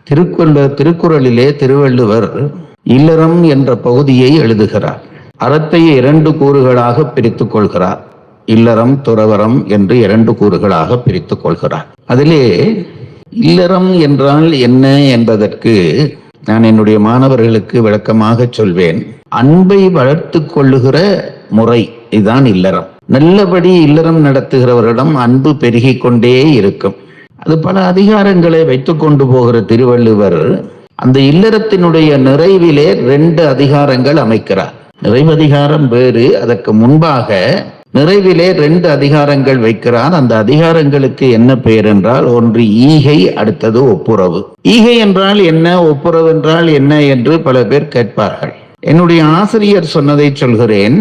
திருக்குறளிலே திருவள்ளுவர் இல்லறம் என்ற பகுதியை எழுதுகிறார். அறத்தை 2 கூறுகளாக பிரித்துக் கொள்கிறார். இல்லறம், துறவறம் என்று 2 கூறுகளாக பிரித்துக் கொள்கிறார். அதிலே இல்லறம் என்றால் என்ன என்பதற்கு நான் என்னுடைய மாணவர்களுக்கு விளக்கமாக சொல்வேன். அன்பை வளர்த்து கொள்ளுகிற முறை, இதுதான் இல்லறம். நல்லபடி இல்லறம் நடத்துகிறவரிடம் அன்பு பெருகிக் கொண்டே இருக்கும். அது பல அதிகாரங்களை வைத்துக் கொண்டு போகிற திருவள்ளுவர் அந்த இல்லறத்தினுடைய நிறைவிலே 2 அதிகாரங்கள் அமைக்கிறார். நிறைவதிகாரம் வேறு, அதற்கு முன்பாக நிறைவிலே 2 அதிகாரங்கள் வைக்கிறார். அந்த அதிகாரங்களுக்கு என்ன பெயர் என்றால், ஒன்று ஈகை, அடுத்தது ஒப்புரவு. ஈகை என்றால் என்ன, ஒப்புரவு என்றால் என்ன என்று பல பேர் கேட்பார்கள். என்னுடைய ஆசிரியர் சொன்னதை சொல்கிறேன்.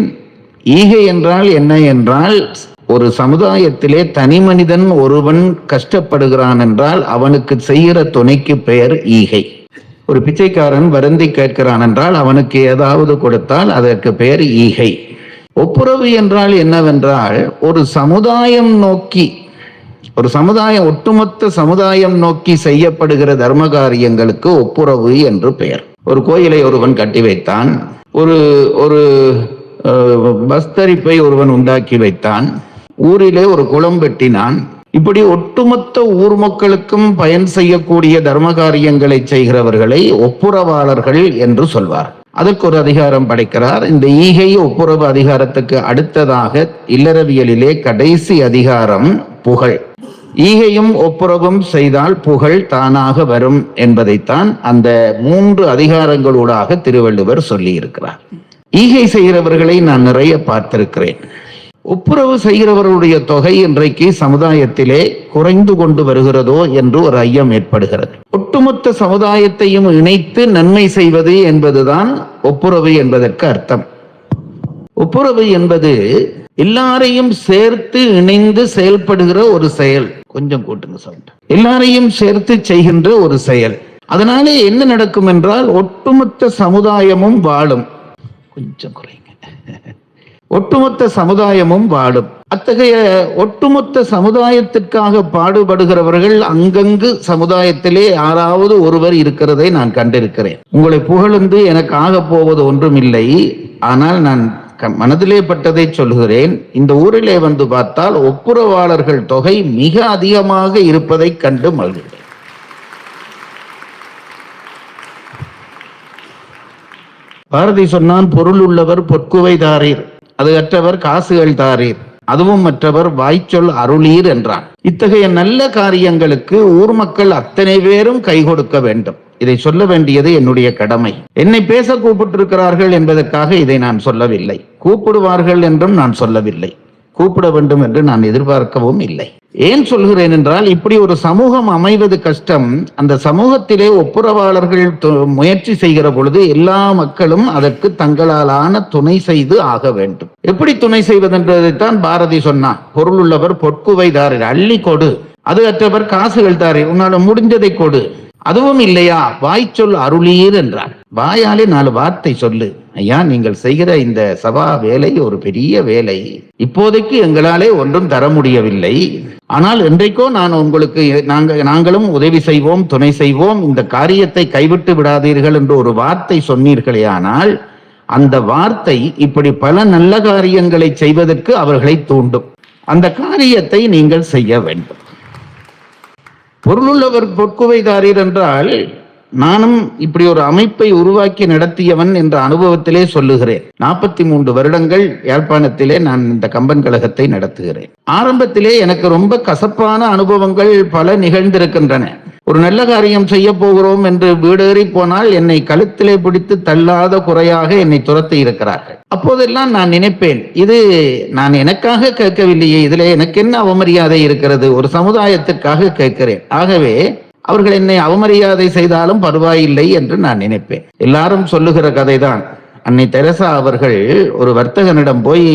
ஈகை என்றால் என்ன என்றால், ஒரு சமுதாயத்திலே தனி மனிதன் ஒருவன் கஷ்டப்படுகிறான் என்றால் அவனுக்கு செய்கிற துணைக்கு பெயர் ஈகை. ஒரு பிச்சைக்காரன் வருந்தி கேட்கிறான் என்றால் அவனுக்கு ஏதாவது கொடுத்தால் அதற்கு பெயர் ஈகை. ஒப்புரவு என்றால் என்னவென்றால், ஒரு சமுதாயம் நோக்கி, ஒரு சமுதாயம், ஒட்டுமொத்த சமுதாயம் நோக்கி செய்யப்படுகிற தர்ம காரியங்களுக்கு ஒப்புரவு என்று பெயர். ஒரு கோயிலை ஒருவன் கட்டி வைத்தான், ஒரு பஸ்தரிப்பை ஒருவன் உண்டாக்கி வைத்தான், ஊரிலே ஒரு குளம் வெட்டினான். இப்படி ஒட்டுமொத்த ஊர் மக்களுக்கும் பயன் செய்யக்கூடிய தர்ம காரியங்களை செய்கிறவர்களை ஒப்புரவாளர்கள் என்று சொல்வார். அதற்கு ஒரு அதிகாரம் படைக்கிறார். இந்த ஈகை ஒப்புரவு அதிகாரத்துக்கு அடுத்ததாக இல்லறவியலிலே கடைசி அதிகாரம் புகழ். ஈகையும் ஒப்புரவும் செய்தால் புகழ் தானாக வரும் என்பதைத்தான் அந்த 3 அதிகாரங்களூடாக திருவள்ளுவர் சொல்லி இருக்கிறார். ஈகை செய்கிறவர்களை நான் நிறைய பார்த்திருக்கிறேன். ஒப்புரவு செய்கிறவர்களுடைய தொகை இன்றைக்கு சமுதாயத்திலே குறைந்து கொண்டு வருகிறதோ என்று ஒரு ஐயம் ஏற்படுகிறது. ஒட்டுமொத்த சமுதாயத்தையும் இணைத்து நன்மை செய்வது என்பதுதான் ஒப்புரவு என்பதற்கு அர்த்தம். ஒப்புரவு என்பது எல்லாரையும் சேர்த்து இணைந்து செயல்படுகிற ஒரு செயல். கொஞ்சம் கூட்டுங்க சவுண்ட். எல்லாரையும் சேர்த்து செய்கின்ற ஒரு செயல். அதனாலே என்ன நடக்கும் என்றால், ஒட்டுமொத்த சமுதாயமும் வாழும். கொஞ்சம் குறைங்க. ஒட்டுமொத்த சமுதாயமும் வாழும். அத்தகைய ஒட்டுமொத்த சமுதாயத்திற்காக பாடுபடுகிறவர்கள் அங்கங்கு சமுதாயத்திலே யாராவது ஒருவர் இருக்கிறதை நான் கண்டிருக்கிறேன். உங்களை புகழ்ந்து எனக்கு ஆக போவது ஒன்றும் இல்லை. ஆனால் நான் மனதிலே பட்டதை சொல்கிறேன். இந்த ஊரிலே வந்து பார்த்தால் ஒப்புரவாளர்கள் தொகை மிக அதிகமாக இருப்பதை கண்டு மகிழ்கிறேன். பாரதி சொன்னான், பொருள் உள்ளவர் பொற்குவை தாரீர், அது அற்றவர் காசுகள் தாரீர், அதுவும் மற்றவர் வாய்ச்சொல் அருளீர் என்றான். இத்தகைய நல்ல காரியங்களுக்கு ஊர் மக்கள் அத்தனை பேரும் கை கொடுக்க வேண்டும். இதை சொல்ல வேண்டியது என்னுடைய கடமை. என்னை பேச கூப்பிட்டிருக்கிறார்கள் என்பதற்காக இதை நான் சொல்லவில்லை. கூப்பிடுவார்கள் என்றும் நான் சொல்லவில்லை. கூப்பிட வேண்டும் என்று நான் எதிர்பார்க்கவும் இல்லை. ஏன் சொல்கிறேன் என்றால், இப்படி ஒரு சமூகம் அமைவது கஷ்டம். அந்த சமூகத்திலே ஒப்புரவாளர்கள் முயற்சி செய்கிற பொழுது எல்லா மக்களும் அதற்கு தங்களாலான துணை செய்து ஆக வேண்டும். எப்படி துணை செய்வதென்றதைத்தான் பாரதி சொன்னான். பொருள் உள்ளவர் பொற்குவை தாரீர், அள்ளி கொடு, அது அற்றவர் காசுகள் தாரீர், உன்னால முடிஞ்சதை கொடு. அதுவும் இல்லையா, வாய்ச்சொல் அருளீர் என்றார். வாயாலே 4 வார்த்தை சொல்லு. ஐயா, நீங்கள் செய்கிற இந்த சபா வேலை ஒரு பெரிய வேலை. இப்போதைக்கு எங்களாலே ஒன்றும் தர முடியவில்லை. ஆனால் இன்றைக்கோ நான் உங்களுக்கு நாங்களும் உதவி செய்வோம், துணை செய்வோம், இந்த காரியத்தை கைவிட்டு விடாதீர்கள் என்று ஒரு வார்த்தை சொன்னீர்களே, ஆனால் அந்த வார்த்தை இப்படி பல நல்ல காரியங்களை செய்வதற்கு அவர்களை தூண்டும். அந்த காரியத்தை நீங்கள் செய்ய வேண்டும். பொருளுள்ளவர் பொற்குவைதாரீர் என்றால், நானும் இப்படி ஒரு அமைப்பை உருவாக்கி நடத்தியவன் என்ற அனுபவத்திலே சொல்லுகிறேன். 43 வருடங்கள் யாழ்ப்பாணத்திலே நான் இந்த கம்பன் கழகத்தை நடத்துகிறேன். ஆரம்பத்திலே எனக்கு ரொம்ப கசப்பான அனுபவங்கள் பல நிகழ்ந்திருக்கின்றன. ஒரு நல்ல காரியம் செய்ய போகிறோம் என்று வீடேறி போனால் என்னை கழுத்திலே பிடித்து தள்ளாத குறையாக என்னை துரத்தி இருக்கிறார்கள். அப்போதெல்லாம் நான் நினைப்பேன், இது நான் எனக்காக கேட்கவில்லையே, இதுல எனக்கு என்ன அவமரியாதை இருக்கிறது, ஒரு சமுதாயத்திற்காக கேட்கிறேன். ஆகவே அவர்கள் என்னை அவமரியாதை செய்தாலும் பரவாயில்லை என்று நான் நினைப்பேன். எல்லாரும் சொல்லுகிற கதைதான். அன்னை தெரசா அவர்கள் ஒரு வர்த்தகனிடம் போய்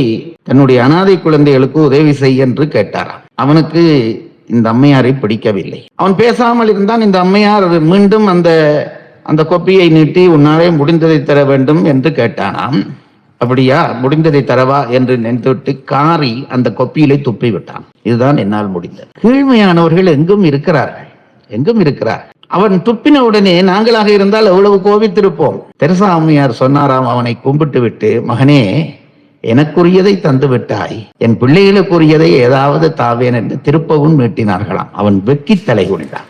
தன்னுடைய அனாதை குழந்தைகளுக்கு உதவி செய்ய என்று கேட்டாராம். அவனுக்கு இந்த அம்மையாரை பிடிக்கவில்லை. அவன் பேசாமல் இருந்தான். இந்த அம்மையார் மீண்டும் அந்த கொப்பியை நீட்டி, உன்னாலே முடிந்ததை தர வேண்டும் என்று கேட்டானாம். அப்படியா, முடிந்ததை தரவா என்று நினைத்துவிட்டு காரி அந்த கொப்பியிலே துப்பி விட்டான். இதுதான் என்னால் முடிந்தது. கீழ்மையானவர்கள் எங்கும் இருக்கிறார்கள், எங்கும் இருக்கிறார். அவன் துப்பின உடனே நாங்களாக இருந்தால் எவ்வளவு கோபித்திருப்போம். தெரசா அம்மையார் சொன்னாராம் அவனை கும்பிட்டு விட்டு, மகனே, எனக்குரியதை தந்து விட்டாய், என் பிள்ளைகளுக்குரியதை ஏதாவது தாவேன் என்று திருப்பவும் மீட்டினார்களாம். அவன் வெக்கி தலை குனிந்தான்.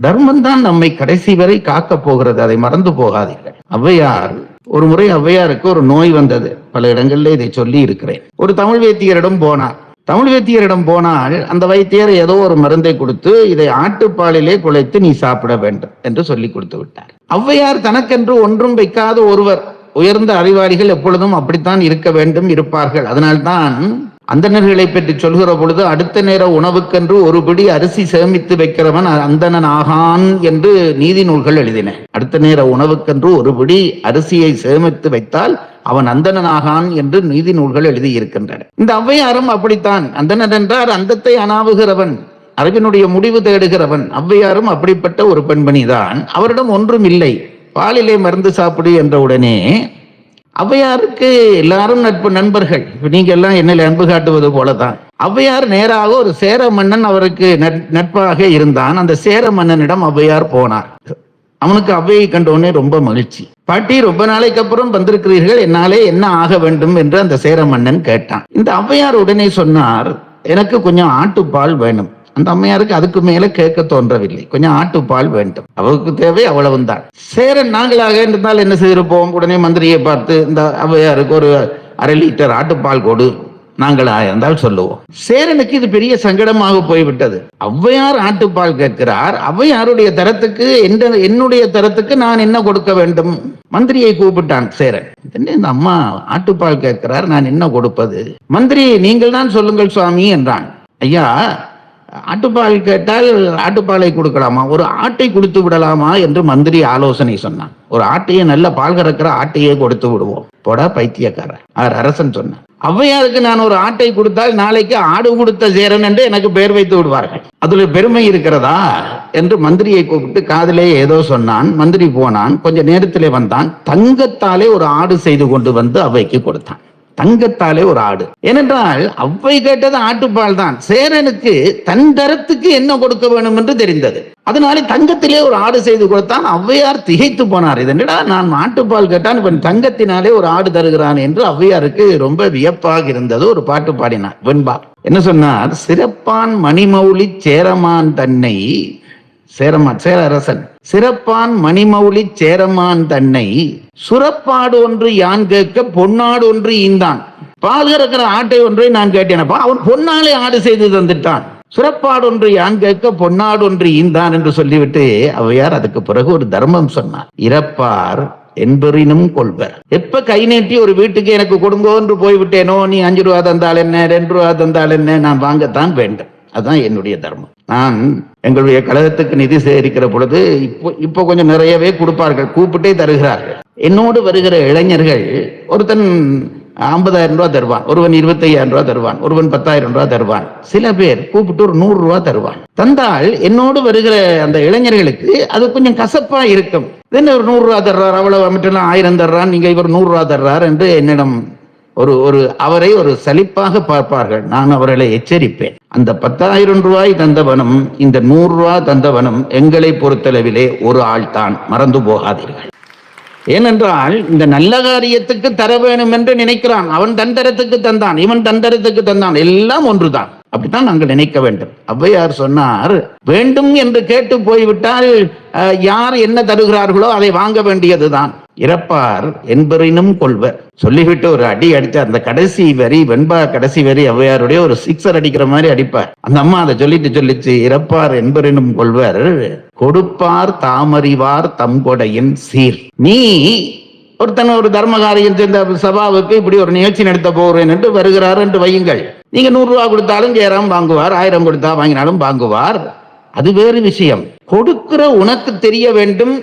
தர்மம் தான் நம்மை கடைசி வரை காக்கப் போகிறது, அதை மறந்து போகாதீர்கள். ஔவையார் ஒரு முறை, ஔவையாருக்கு ஒரு நோய் வந்தது. பல இடங்கள்ல இதை சொல்லி இருக்கிறேன். ஒரு தமிழ் வைத்தியரிடம் போனார். தமிழ் வைத்தியரிடம் போனால் அந்த வைத்தியர் ஏதோ ஒரு மருந்தை கொடுத்து, இதை ஆட்டுப்பாலிலே குழைத்து நீ சாப்பிட வேண்டும் என்று சொல்லி கொடுத்து விட்டார். ஔவையார் தனக்கென்று ஒன்றும் வைக்காத ஒருவர். உயர்ந்த அறிவாளிகள் எப்பொழுதும் அப்படித்தான் இருக்க வேண்டும், இருப்பார்கள். அதனால்தான் அந்தணர்களை பற்றி சொல்கிற பொழுது, அடுத்த நேர உணவுக்கென்று ஒரு பிடி அரிசி சேமித்து வைக்கிறவன் அந்தணன் ஆகான் என்று நீதி நூல்கள் எழுதின. அடுத்த நேர உணவுக்கென்று ஒரு பிடி அரிசியை சேமித்து வைத்தால் அவன் அந்தணன் ஆகான் என்று நீதி நூல்கள் எழுதியிருக்கின்றன. இந்த ஔவையாரும் அப்படித்தான். அந்தணன் என்றார் அந்தத்தை அனாவுகிறவன், அறிவினுடைய முடிவு தேடுகிறவன். ஔவையாரும் அப்படிப்பட்ட ஒரு பெண்மணிதான். அவரிடம் ஒன்றும் இல்லை. பாலிலே மருந்து சாப்பிடு என்ற உடனே ஔவையாருக்கு எல்லாரும் நண்பர்கள். நீங்க எல்லாம் என்னில் அன்பு காட்டுவது போலதான். ஔவையார் நேராக ஒரு சேர மன்னன் அவருக்கு நட்பாக இருந்தான். அந்த சேர மன்னனிடம் ஔவையார் போனார். அவனுக்கு ஔவையை கண்டோடனே ரொம்ப மகிழ்ச்சி. பாட்டி, ரொம்ப நாளைக்கு அப்புறம் வந்திருக்கிறீர்கள், என்னாலே என்ன ஆக வேண்டும் என்று அந்த சேர மன்னன் கேட்டான். இந்த ஔவையார் உடனே சொன்னார், எனக்கு கொஞ்சம் ஆட்டுப்பால் வேணும். அந்த அம்மையாருக்கு அதுக்கு மேல கேட்க தோன்றவில்லை. கொஞ்சம் ஆட்டுப்பால் வேண்டும், அவருக்கு தேவை அவ்வளவுதான். சேரன் நாங்களாக இருந்தால் என்ன செய்திருப்போம்? உடனே மந்திரியை பார்த்து, இந்த ஔவையாருக்கு ஒரு 1/2 லிட்டர் ஆட்டுப்பால் கொடு, நாங்களாக இருந்தால் சொல்லுவோம். சேரனுக்கு இது பெரிய சங்கடமாக போய்விட்டது. ஔவையார் ஆட்டுப்பால் கேட்கிறார். ஔவையாருடைய தரத்துக்கு, என்னுடைய தரத்துக்கு நான் என்ன கொடுக்க வேண்டும்? மந்திரியை கூப்பிட்டான் சேரன். இந்த அம்மா ஆட்டுப்பால் கேட்கிறார், நான் என்ன கொடுப்பது? மந்திரி, நீங்கள் தான் சொல்லுங்கள் சுவாமி என்றான். ஐயா, ஆட்டுப்பால் கேட்டால் ஆட்டுப்பாலை கொடுக்கலாமா, ஒரு ஆட்டை கொடுத்து விடலாமா என்று மந்திரி ஆலோசனை சொன்னான். ஒரு ஆட்டையே, நல்ல பால் கறக்கிற ஆட்டையே கொடுத்து விடுவோம். போடா பைத்தியக்காரன், அரசன் சொன்னான். ஔவையாருக்கு நான் ஒரு ஆட்டை கொடுத்தால் நாளைக்கு ஆடு கொடுத்த சேரன் என்று எனக்கு பெயர் வைத்து விடுவார்கள். அதுல பெருமை இருக்கிறதா என்று மந்திரியை கூப்பிட்டு காதிலே ஏதோ சொன்னான். மந்திரி போனான். கொஞ்ச நேரத்திலே வந்தான். தங்கத்தாலே ஒரு ஆடு செய்து கொண்டு வந்து அவைக்கு கொடுத்தான். தங்கத்தாலே ஒரு ஆடு. ஏனென்றால் ஔவை கேட்டது ஆட்டுப்பால் தான். சேரனுக்கு தன் தரத்துக்கு என்ன கொடுக்க வேண்டும் என்று தெரிந்தது. அதனாலே தங்கத்திலே ஒரு ஆடு செய்து கொடுத்தான். ஔவையார் திகைத்து போனார். இதனடா, நான் ஆட்டுப்பால் கேட்டான், இவன் தங்கத்தினாலே ஒரு ஆடு தருகிறான் என்று ஔவையாருக்கு ரொம்ப வியப்பாக இருந்தது. ஒரு பாட்டு பாடினார் வெண்பா. என்ன சொன்னார்? சிறப்பான் மணிமௌலி சேரமான் தன்னை, சேர அரசன் சிறப்பான் மணிமௌலி சேரமான் தன்னை சுரப்பாடு ஒன்று யான் கேட்க பொன்னாடு ஒன்று ஈந்தான். பால் கறக்கிற ஆட்டை ஒன்றை நான் கேட்டேனப்பா, அவன் பொன்னாலே ஆடு செய்து தந்துட்டான். சுரப்பாடு ஒன்று யான் கேட்க பொன்னாடு ஒன்று ஈந்தான் என்று சொல்லிவிட்டு ஔவையார் அதுக்கு பிறகு ஒரு தர்மம் சொன்னார். இறப்பார் என்பரினும் கொள்வர். எப்ப கை நீட்டி ஒரு வீட்டுக்கு எனக்கு கொடுங்கோ என்று போய்விட்டேனோ, நீ 5 ரூபா தந்தால் என்ன, 2 ரூபா தந்தால் என்ன, நான் வாங்கத்தான் வேண்டும். அதுதான் என்னுடைய தர்மம். நான் எங்களுடைய கழகத்துக்கு நிதி சேகரிக்கிற பொழுது இப்போ கொஞ்சம் நிறையவே கொடுப்பார்கள், கூப்பிட்டே தருகிறார்கள். என்னோடு வருகிற இளைஞர்கள், ஒருத்தன் 50,000 ரூபாய் தருவான், ஒருவன் 25,000 ரூபாய் தருவான், ஒருவன் 10,000 ரூபாய் தருவான். சில பேர் கூப்பிட்டு ஒரு 100 ரூபாய் தருவான். தந்தால் என்னோடு வருகிற அந்த இளைஞர்களுக்கு அது கொஞ்சம் கசப்பா இருக்கும். என்ன ஒரு 100 ரூபாய் தர்றார், அவ்வளவு அமைச்செல்லாம் 1000 தர்றான், நீங்க இவர் 100 ரூபாய் தர்றார் என்று என்னிடம் அவரை ஒரு சலிப்பாக பார்ப்பார்கள். நான் அவர்களை எச்சரிப்பேன். அந்த 10,000 ரூபாய் தந்தவனும் இந்த 100 ரூபாய் தந்தவனும் எங்களை பொறுத்தளவிலே ஒரு ஆள் தான், மறந்து போகாதீர்கள். ஏனென்றால் இந்த நல்ல காரியத்துக்கு தர வேணும் என்று நினைக்கிறான். அவன் தன் தரத்துக்கு தந்தான், இவன் தன் தரத்துக்கு தந்தான், எல்லாம் ஒன்றுதான். அப்படித்தான் நாங்கள் நினைக்க வேண்டும். ஔவையார் சொன்னார், வேண்டும் என்று கேட்டு போய்விட்டால் யார் என்ன தருகிறார்களோ அதை வாங்க வேண்டியதுதான். இறப்பார் என்பரினும் கொள்வர். சொல்லிவிட்டு ஒரு அடி அடித்தார். அந்த கடைசி வரி, வெண்பா கடைசி வரி ஔவையாருடைய ஒரு 6 அடிக்கிற மாதிரி அடிப்பார். அந்த அம்மா அதை சொல்லிச்சு, இறப்பார் என்பரினும் கொள்வர், கொடுப்பார் தாமறிவார் தம் கொடையின் சீர். நீ ஒருத்தன் ஒரு தர்ம காரியம் சேர்ந்த சபாவுக்கு இப்படி ஒரு நிகழ்ச்சி நடத்த போகிறேன் என்று வருகிறார் என்று வையுங்கள். நீங்க 100 ரூபாய் கொடுத்தாலும் சேரம் வாங்குவார், 1000 கொடுத்தா வாங்கினாலும் வாங்குவார், அது வேறு விஷயம். கொடுக்கிற உனக்கு தெரிய வேண்டும்,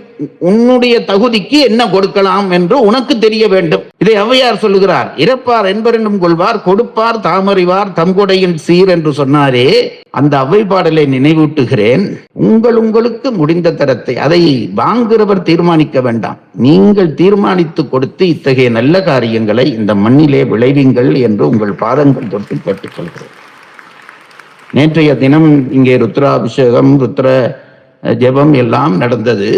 உன்னுடைய தகுதிக்கு என்ன கொடுக்கலாம் என்று உனக்கு தெரிய வேண்டும். இதை ஔவையார் சொல்லுகிறார். இறப்பார் என்பரென்னும் கொள்வார், கொடுப்பார் தாமறிவார் தம்கொடையின் சீர் என்று சொன்னாரே, அந்த ஔவை பாடலை நினைவூட்டுகிறேன். உங்களுக்கு முடிந்த தரத்தை அதை வாங்குகிறவர் தீர்மானிக்க வேண்டாம், நீங்கள் தீர்மானித்து கொடுத்து இத்தகைய நல்ல காரியங்களை இந்த மண்ணிலே விளைவிங்கள் என்று உங்கள் பாதங்கள் தொட்டு கேட்டுக்கொள்கிறேன். நேற்றைய தினம் இங்கே ருத்ராபிஷேகம், ருத்ர ஜெபம் எல்லாம் நடந்தது.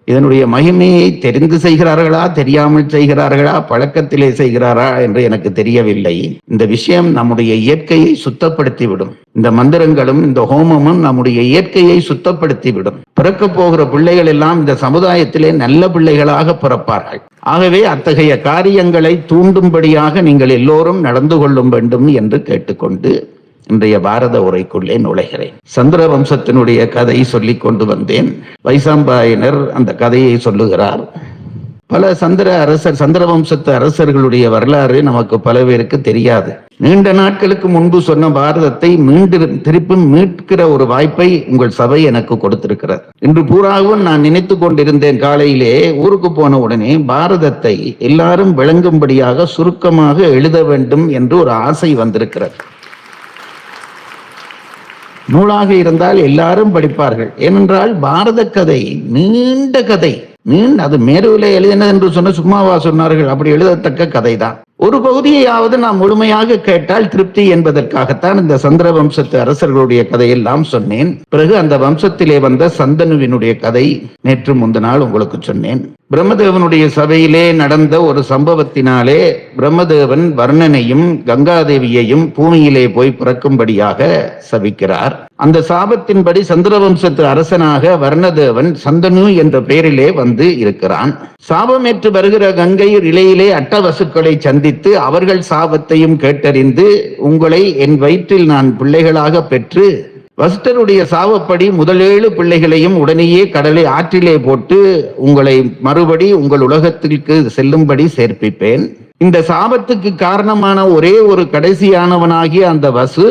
இதனுடைய மகிமையை தெரிந்து செய்கிறார்களா, தெரியாமல் செய்கிறார்களா, பழக்கத்திலே செய்கிறாரா என்று எனக்கு தெரியவில்லை. இந்த விஷயம் நம்முடைய இயற்கையை சுத்தப்படுத்திவிடும். இந்த மந்திரங்களும் இந்த ஹோமமும் நம்முடைய இயற்கையை சுத்தப்படுத்திவிடும். பிறக்க போகிற பிள்ளைகள் எல்லாம் இந்த சமுதாயத்திலே நல்ல பிள்ளைகளாக பிறப்பார்கள். ஆகவே அத்தகைய காரியங்களை தூண்டும்படியாக நீங்கள் எல்லோரும் நடந்து கொள்ள வேண்டும் என்று கேட்டுக்கொண்டு இன்றைய பாரத உரைக்குள்ளே நுழைகிறேன். சந்திர வம்சத்தினுடைய கதை சொல்லிக் கொண்டு வந்தேன். வைசாம்பாயனர் அந்த கதையை சொல்லுகிறார். பல சந்திர வம்சத்து அரசர்களுடைய வரலாறு நமக்கு பல பேருக்கு தெரியாது. நீண்ட நாட்களுக்கு முன்பு சொன்ன பாரதத்தை திருப்பி மீட்கிற ஒரு வாய்ப்பை உங்கள் சபை எனக்கு கொடுத்திருக்கிறது. இன்று பூராவும் நான் நினைத்து கொண்டிருந்தேன். காலையிலே ஊருக்கு போன உடனே பாரதத்தை எல்லாரும் விளங்கும்படியாக சுருக்கமாக எழுத வேண்டும் என்று ஒரு ஆசை வந்திருக்கிறது. நூலாக இருந்தால் எல்லாரும் படிப்பார்கள். ஏனென்றால் பாரத கதை நீண்ட கதை. அது மேருவில எழுதினது என்று சொன்ன சும்மாவா சொன்னார்கள்? அப்படி எழுதத்தக்க கதை தான். ஒரு பகுதியையாவது நாம் முழுமையாக கேட்டால் திருப்தி என்பதற்காகத்தான் இந்த சந்திர வம்சத்து அரசர்களுடைய கதையெல்லாம் சொன்னேன். பிறகு அந்த வம்சத்திலே வந்த சந்தனுவினுடைய கதை நேற்று முந்தினால் உங்களுக்கு சொன்னேன். பிரம்மதேவனுடைய சபையிலே நடந்த ஒரு சம்பவத்தினாலே பிரம்மதேவன் வர்ணனையும் கங்காதேவியையும் பூமியிலே போய் பிறக்கும்படியாக சபிக்கிறார். அந்த சாபத்தின்படி சந்திரவம்சத்து அரசனாக வர்ணதேவன் சந்தனு என்ற பெயரிலே வந்து இருக்கிறான். சாபமேற்று வருகிற கங்கை இலையிலே அட்டவசுக்களை சந்தித்து அவர்கள் சாபத்தையும் கேட்டறிந்து, உங்களை என் வயிற்றில் நான் பிள்ளைகளாக பெற்று வசிஷ்டருடைய சாபப்படி முதல் 7 பிள்ளைகளையும் உடனேயே ஆற்றிலே போட்டு உங்களை மறுபடி உங்கள் உலகத்திற்கு செல்லும்படி சேர்ப்பிப்பேன். இந்த சாபத்துக்கு காரணமான ஒரே ஒரு கடைசியானவனாகிய அந்த வசு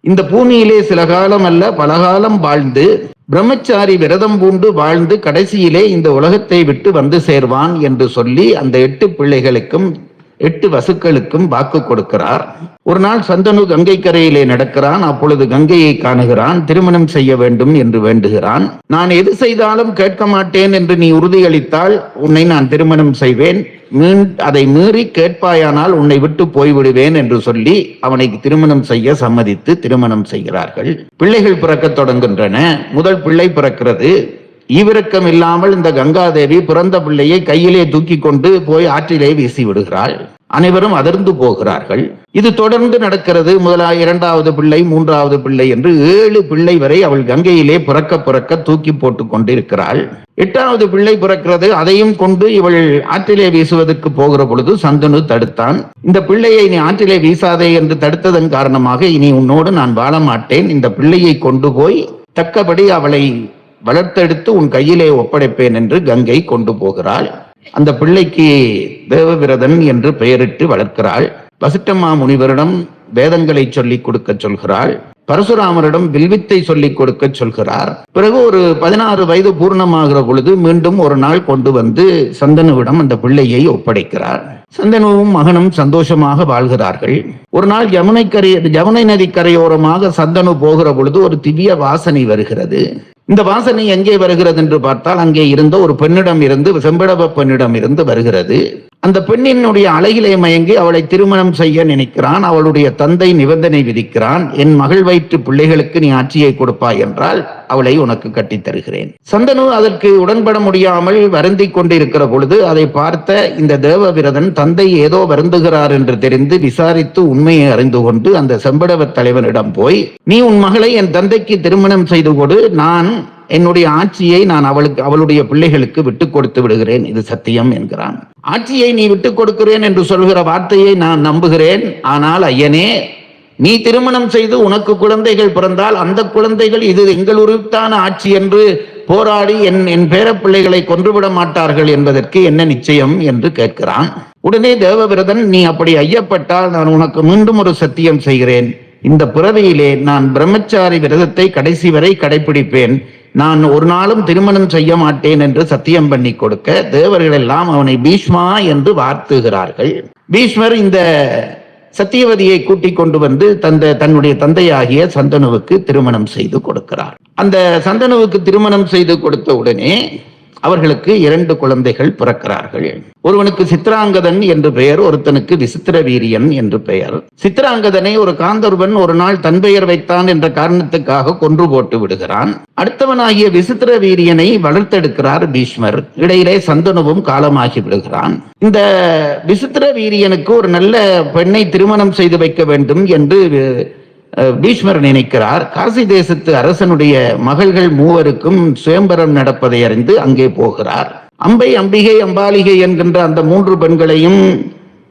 இந்த பூமியிலே சில காலம் அல்ல பல காலம் வாழ்ந்து பிரம்மச்சாரி விரதம் பூண்டு வாழ்ந்து கடைசியிலே இந்த உலகத்தை விட்டு வந்து சேர்வான் என்று சொல்லி அந்த 8 பிள்ளைகளுக்கும் 8 வசுக்களுக்கும் வாக்கு கொடுக்கிறார். ஒரு நாள் சந்தனு கங்கை கரையிலே நடக்கிறான். அப்பொழுது கங்கையை காணுகிறான். திருமணம் செய்ய வேண்டும் என்று வேண்டுகிறான். நான் எது செய்தாலும் கேட்க மாட்டேன் என்று நீ உறுதியளித்தால் உன்னை நான் திருமணம் செய்வேன். அதை மீறி கேட்பாயானால் உன்னை விட்டு போய்விடுவேன் என்று சொல்லி அவனை திருமணம் செய்ய சம்மதித்து திருமணம் செய்கிறார்கள். பிள்ளைகள் பிறக்க தொடங்குகின்றன. முதல் பிள்ளை பிறக்கிறது. ஈவிரக்கம் இல்லாமல் இந்த கங்காதேவி பிறந்த பிள்ளையை கையிலே தூக்கி கொண்டு போய் ஆற்றிலே வீசி விடுகிறாள். அனைவரும் அதிர்ந்து போகிறார்கள். இது தொடர்ந்து நடக்கிறது. இரண்டாவது பிள்ளை, மூன்றாவது பிள்ளை என்று 7 பிள்ளை வரை அவள் கங்கையிலே பிறக்க தூக்கி போட்டு கொண்டு இருக்கிறாள். 8வது பிள்ளை பிறக்கிறது. அதையும் கொண்டு இவள் ஆற்றிலே வீசுவதற்கு போகிற பொழுது சந்தனு தடுத்தான். இந்த பிள்ளையை நீ ஆற்றிலே வீசாதே என்று தடுத்ததன் காரணமாக இனி உன்னோடு நான் வாழ மாட்டேன். இந்த பிள்ளையை கொண்டு போய் தக்கபடி அவளை வளர்த்தெடுத்து உன் கையிலே ஒப்படைப்பேன் என்று கங்கை கொண்டு போகிறாள். அந்த பிள்ளைக்கு தேவவிரதன் என்று பெயரிட்டு வளர்க்கிறாள். வசிஷ்டமா முனிவரிடம் வேதங்களை சொல்லிக் கொடுக்க சொல்கிறாள். பரசுராமரிடம் வில்வித்தை சொல்லிக் கொடுக்க சொல்கிறார். பிறகு ஒரு 16 வயது பூர்ணமாகிற பொழுது மீண்டும் ஒரு நாள் கொண்டு வந்து சந்தனுவிடம் அந்த பிள்ளையை ஒப்படைக்கிறார். சந்தனுவும் மகனும் சந்தோஷமாக வாழ்கிறார்கள். ஒரு நாள் யமுனை நதி கரையோரமாக சந்தனு போகிற பொழுது ஒரு திவ்ய வாசனை வருகிறது. இந்த வாசனை எங்கே வருகிறது என்று பார்த்தால் அங்கே இருந்த ஒரு பெண்ணிடம் இருந்து, செம்படவ பெண்ணிடம் இருந்து வருகிறது. அந்த பெண்ணினுடைய அழகிலே மயங்கி அவளை திருமணம் செய்ய நினைக்கிறான். அவளுடைய தந்தை நிபந்தனை விதிக்கிறான். என் மகள் வயிற்று பிள்ளைகளுக்கு நீ ஆட்சியை கொடுப்பாய் என்றால் அவளை உனக்கு கட்டித் தருகிறேன். சந்தனு அதற்கு உடன்பட முடியாமல் வருந்தி கொண்டிருக்கிற பொழுது அதை பார்த்த இந்த தேவவிரதன் தந்தை ஏதோ வருந்துகிறார் என்று தெரிந்து விசாரித்து உண்மையை அறிந்து கொண்டு அந்த செம்படவ தலைவனிடம் போய், நீ உன் மகளை என் தந்தைக்கு திருமணம் செய்து கொடு, நான் என்னுடைய ஆட்சியை நான் அவளுடைய பிள்ளைகளுக்கு விட்டுக் கொடுத்து விடுகிறேன், இது சத்தியம் என்கிறான். ஆட்சியை நீ விட்டுக் கொடுக்கிறேன் என்று சொல்கிற வார்த்தையை நான் நம்புகிறேன். ஆனால் ஐயனே, நீ திருமணம் செய்து உனக்கு குழந்தைகள் பிறந்தால் அந்த குழந்தைகள் இது எங்கள் உரித்தான ஆட்சி என்று போராடி என் பேர பிள்ளைகளை கொன்றுவிட மாட்டார்கள் என்பதற்கு என்ன நிச்சயம் என்று கேட்கிறான். உடனே தேவவிரதன், நீ அப்படி ஐயப்பட்டால் நான் உனக்கு மீண்டும் ஒரு சத்தியம் செய்கிறேன். இந்த பிறவியிலே நான் பிரம்மச்சாரி விரதத்தை கடைசி வரை கடைபிடிப்பேன். நான் ஒரு நாளும் திருமணம் செய்ய மாட்டேன் என்று சத்தியம் பண்ணி கொடுக்க தேவர்கள் எல்லாம் அவனை பீஷ்மா என்று வார்த்துகிறார்கள். பீஷ்மர் இந்த சத்தியவதியை கூட்டிக் கொண்டு வந்து தன்னுடைய தந்தையாகிய சந்தனுவுக்கு திருமணம் செய்து கொடுக்கிறார். அந்த சந்தனுவுக்கு திருமணம் செய்து கொடுத்த உடனே அவர்களுக்கு 2 குழந்தைகள் பிறக்கிறார்கள். ஒருவனுக்கு சித்திராங்கதன் என்று பெயர், ஒருத்தனுக்கு விசித்திர வீரியன் என்று பெயர். சித்திராங்கதனை ஒரு காந்தர்வன் ஒரு நாள் தன் பெயர் வைத்தான் என்ற காரணத்துக்காக கொன்று போட்டு விடுகிறான். அடுத்தவனாகிய விசித்திர வீரியனை வளர்த்தெடுக்கிறார் பீஷ்மர். இடையிலே சந்தனுவும் காலமாகி விடுகிறான். இந்த விசித்திர வீரியனுக்கு ஒரு நல்ல பெண்ணை திருமணம் செய்து வைக்க வேண்டும் என்று பீஷ்மர் நினைக்கிறார். காசி தேசத்து அரசனுடைய மகள்கள் 3 சுயம்பரம் நடப்பதை அறிந்து அங்கே போகிறார். அம்பை, அம்பிகை, அம்பாலிகை என்கின்ற அந்த 3 பெண்களையும்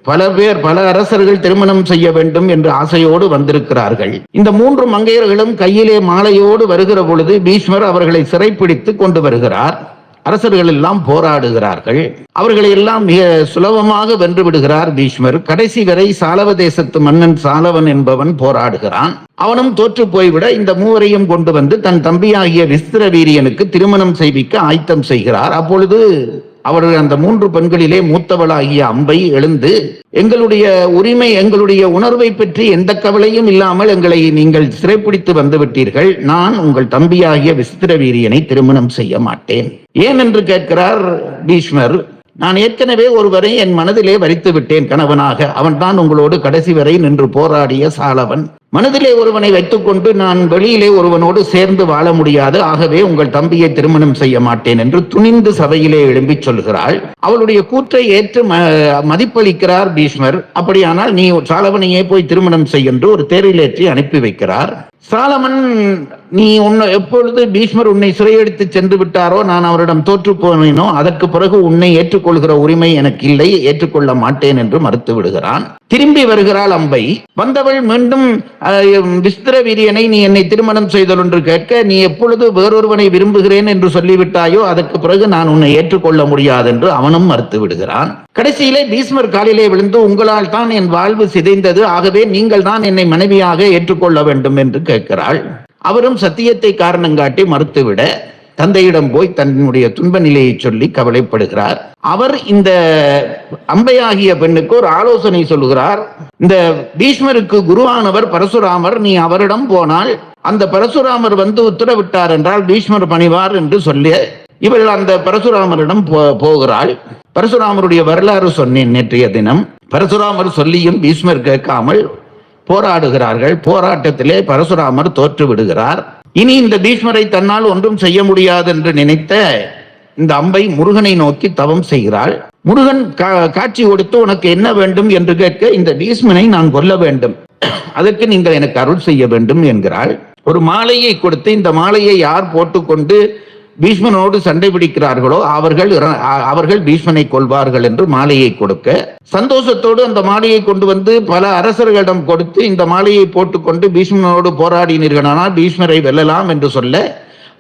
பல அரசர்கள் திருமணம் செய்ய வேண்டும் என்று ஆசையோடு வந்திருக்கிறார்கள். இந்த 3 மங்கையர்களும் கையிலே மாலையோடு வருகிற பொழுது பீஷ்மர் அவர்களை சிறைப்பிடித்து கொண்டு வருகிறார். அரசர்கள் எல்லாம் போராடுகிறார்கள். அவர்களை எல்லாம் மிக சுலபமாக வென்று விடுகிறார் பீஷ்மர். கடைசி வரை சாலவ தேசத்து மன்னன் சாலவன் என்பவன் போராடுகிறான். அவனும் தோற்று போய்விட இந்த 3 கொண்டு வந்து தன் தம்பியாகிய விசித்திர வீரியனுக்கு திருமணம் செய்விக்க ஆயத்தம் செய்கிறார். அப்பொழுது அவர்கள் அந்த 3 பெண்களிலே மூத்தவளாகிய அம்பை எழுந்து, எங்களுடைய உரிமை, எங்களுடைய உணர்வை பற்றி எந்த கவலையும் இல்லாமல் எங்களை நீங்கள் சிறைப்பிடித்து வந்து விட்டீர்கள். நான் உங்கள் தம்பியாகிய விசித்திர வீரியனை திருமணம் செய்ய மாட்டேன். ஏன் என்று கேட்கிறார் பீஷ்மர். நான் ஏற்கனவே ஒருவரை என் மனதிலே வரித்து விட்டேன் கணவனாக. அவன்தான் உங்களோடு கடைசி வரை நின்று போராடிய சாலவன். மனதிலே ஒருவனை வைத்துக் கொண்டு நான் வெளியிலே ஒருவனோடு சேர்ந்து வாழ முடியாது. ஆகவே உங்கள் தம்பியை திருமணம் செய்ய மாட்டேன் என்று துணிந்து சபையிலே எழும்பி சொல்கிறாள். அவளுடைய கூற்றை ஏற்று மதிப்பளிக்கிறார் பீஷ்மர். அப்படியானால் நீ சாலவனையே போய் திருமணம் செய் என்று ஒரு தேரிலேற்றி அனுப்பி வைக்கிறார். சாலமன், நீ எப்பொழுது பீஷ்மர் உன்னை சிறையெடுத்து சென்று விட்டாரோ, நான் அவரிடம் தோற்று போனேனோ, அதற்கு பிறகு உன்னை ஏற்றுக்கொள்கிற உரிமை எனக்கு இல்லை, ஏற்றுக்கொள்ள மாட்டேன் என்று மறுத்து விடுகிறான். திரும்பி வருகிறாள் அம்பை. வந்தவள் மீண்டும் விசித்திர வீரியனை நீ என்னை திருமணம் செய்தல் என்று கேட்க, நீ எப்பொழுது வேறொருவனை விரும்புகிறேன் என்று சொல்லிவிட்டாயோ அதற்கு பிறகு நான் உன்னை ஏற்றுக்கொள்ள முடியாது என்று அவனும் மறுத்து விடுகிறான். கடைசியிலே பீஷ்மர் காலிலே விழுந்து, உங்களால் தான் என் வாழ்வு சிதைந்தது, ஆகவே நீங்கள் தான் என்னை மனைவியாக ஏற்றுக்கொள்ள வேண்டும் என்று கேட்கிறாள். அவரும் சத்தியத்தை காரணம் காட்டி மறுத்துவிட தந்தையிடம் போய் தன்னுடைய துன்ப நிலையை சொல்லி கவலைப்படுகிறார். அவர் இந்த அம்பையாகிய பெண்ணுக்கு ஒரு ஆலோசனை சொல்லுகிறார். இந்த பீஷ்மருக்கு குருவானவர் பரசுராமர், நீ அவரிடம் போனால் அந்த பரசுராமர் வந்து உத்தரவிட்டார் என்றால் பீஷ்மர் பணிவார் என்று சொல்லி இவள் அந்த பரசுராமரிடம் போகிறாள். பரசுராமருடைய வரலாறு சொன்னேன் நேற்றைய தினம். பரசுராமர் சொல்லியும் பீஷ்மர் கேட்காமல் போராடுகிறார்கள். போராட்டத்திலே பரசுராமர் தோற்று விடுகிறார். இனி இந்த பீஷ்மரை தன்னால் ஒன்றும் செய்ய முடியாது என்று நினைத்த இந்த அம்பை முருகனை நோக்கி தவம் செய்கிறாள். முருகன் காட்சி கொடுத்து, உனக்கு என்ன வேண்டும் என்று கேட்க, இந்த பீஷ்மனை நான் கொல்ல வேண்டும், அதற்கு நீங்கள் எனக்கு அருள் செய்ய வேண்டும் என்கிறாள். ஒரு மாலையை கொடுத்து, இந்த மாலையை யார் போட்டுக்கொண்டு பீஷ்மனோடு சண்டை பிடிக்கிறார்களோ அவர்கள் பீஷ்மனை கொள்வார்கள் என்று மாலையை கொடுக்க, சந்தோஷத்தோடு அந்த மாலையை கொண்டு வந்து பல அரசர்களிடம் கொடுத்து, இந்த மாலையை போட்டுக்கொண்டு பீஷ்மனோடு போராடினீர்களானால் பீஷ்மரை வெல்லலாம் என்று சொல்ல,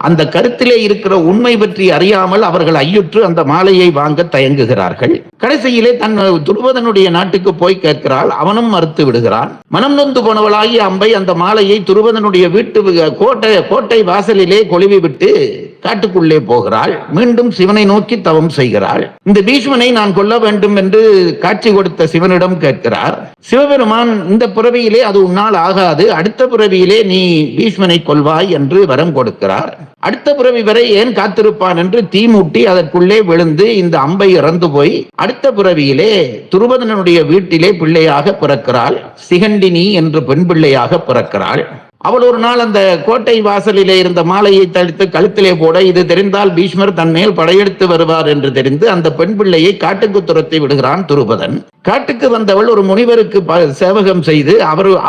அந்த கருத்திலே இருக்கிற உண்மை பற்றி அறியாமல் அவர்கள் ஐயுற்று அந்த மாலையை வாங்க தயங்குகிறார்கள். கடைசியிலே தன் துருபதனுடைய நாட்டுக்கு போய் கேட்கிறாள். அவனும் மறுத்து விடுகிறான். மனம் நொந்து போனவளாகி அம்பை அந்த மாலையை துருபதனுடைய வீட்டு கோட்டை வாசலிலே கொழுவி விட்டு காட்டுக்குள்ளே போகிறாள். மீண்டும் சிவனை நோக்கி தவம் செய்கிறாள். இந்த பீஷ்மனை நான் கொல்ல வேண்டும் என்று காட்சி கொடுத்த சிவனிடம் கேட்கிறார். சிவபெருமான், இந்த பிறவியிலே அது உன்னால் ஆகாது, அடுத்த பிறவியிலே நீ பீஷ்மனை கொல்வாய் என்று வரம் கொடுக்கிறார். அடுத்த பிறவி வரை ஏன் காத்திருப்பான் என்று தீ மூட்டி அதற்குள்ளே விழுந்து இந்த அம்பை இறந்து போய் அடுத்த பிறவியிலே துருபதனுடைய வீட்டிலே பிள்ளையாக பிறக்கிறாள். சிகண்டினி என்று பெண் பிள்ளையாக பிறக்கிறாள். அவள் ஒரு நாள் அந்த கோட்டை வாசலிலே இருந்த மாலையை தடுத்து கழுத்திலே போட, இது தெரிந்தால் பீஷ்மர் தன் மேல் படையெடுத்து வருவார் என்று தெரிந்து அந்த பெண் பிள்ளையை காட்டுக்கு துரத்தி விடுகிறான் துருபதன். காட்டுக்கு வந்தவள் ஒரு முனிவருக்கு சேவகம் செய்து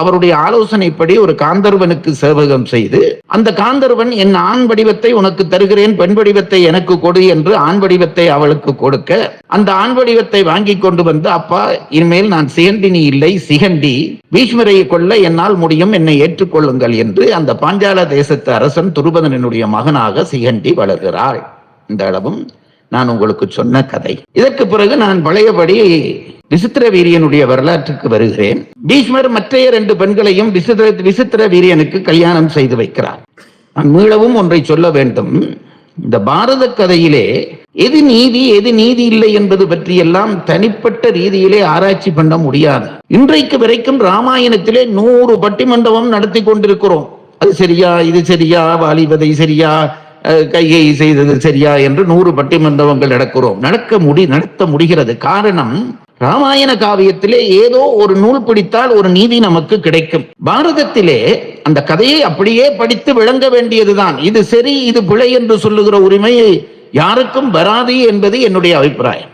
அவருடைய ஆலோசனைப்படி ஒரு காந்தர்வனுக்கு சேவகம் செய்து, அந்த காந்தர்வன் என் ஆண் வடிவத்தை உனக்கு தருகிறேன், பெண் வடிவத்தை எனக்கு கொடு என்று ஆண் வடிவத்தை அவளுக்கு கொடுக்க, அந்த ஆண் வடிவத்தை வாங்கி கொண்டு வந்து, அப்பா, இனிமேல் நான் சிகண்டினி இல்லை, சிகண்டி, பீஷ்மரை கொல்ல என்னால் முடியும், என்னை ஏற்றுக்கொள்ளுங்கள் என்று அந்த பாஞ்சால தேசத்து அரசன் துருபதனுடைய மகனாக சிகண்டி வளர்கிறாள். இந்த அளவும் நான் உங்களுக்கு சொன்ன கதை. இதற்கு பிறகு நான் பழையபடி விசித்திர வீரியனுடைய வரலாற்றுக்கு வருகிறேன். பீஷ்மர் மற்றைய 2 பெண்களையும் விசித்திர வீரியனுக்கு கல்யாணம் செய்து வைக்கிறார். நான் மீளவும் ஒன்றை சொல்ல வேண்டும். இந்த பாரத கதையிலே எது நீதி எது நீதி இல்லை என்பது பற்றி எல்லாம் தனிப்பட்ட ரீதியிலே ஆராய்ச்சி பண்ண முடியாது. இன்றைக்கு வரைக்கும் ராமாயணத்திலே 100 பட்டிமண்டபம் நடத்தி கொண்டிருக்கிறோம். அது சரியா, இது சரியா, வாலிபதை சரியா, கையை செய்தது சரியா என்று 100 பட்டிமன்றங்கள் நடத்த முடிகிறது. காரணம், ராமாயண காவியத்திலே ஏதோ ஒரு நூல் பிடித்தால் ஒரு நீதி நமக்கு கிடைக்கும். பாரதத்திலே அந்த கதையை அப்படியே படித்து விளங்க வேண்டியதுதான். இது சரி இது பிழை என்று சொல்லுகிற உரிமை யாருக்கும் வராது என்பது என்னுடைய அபிப்பிராயம்.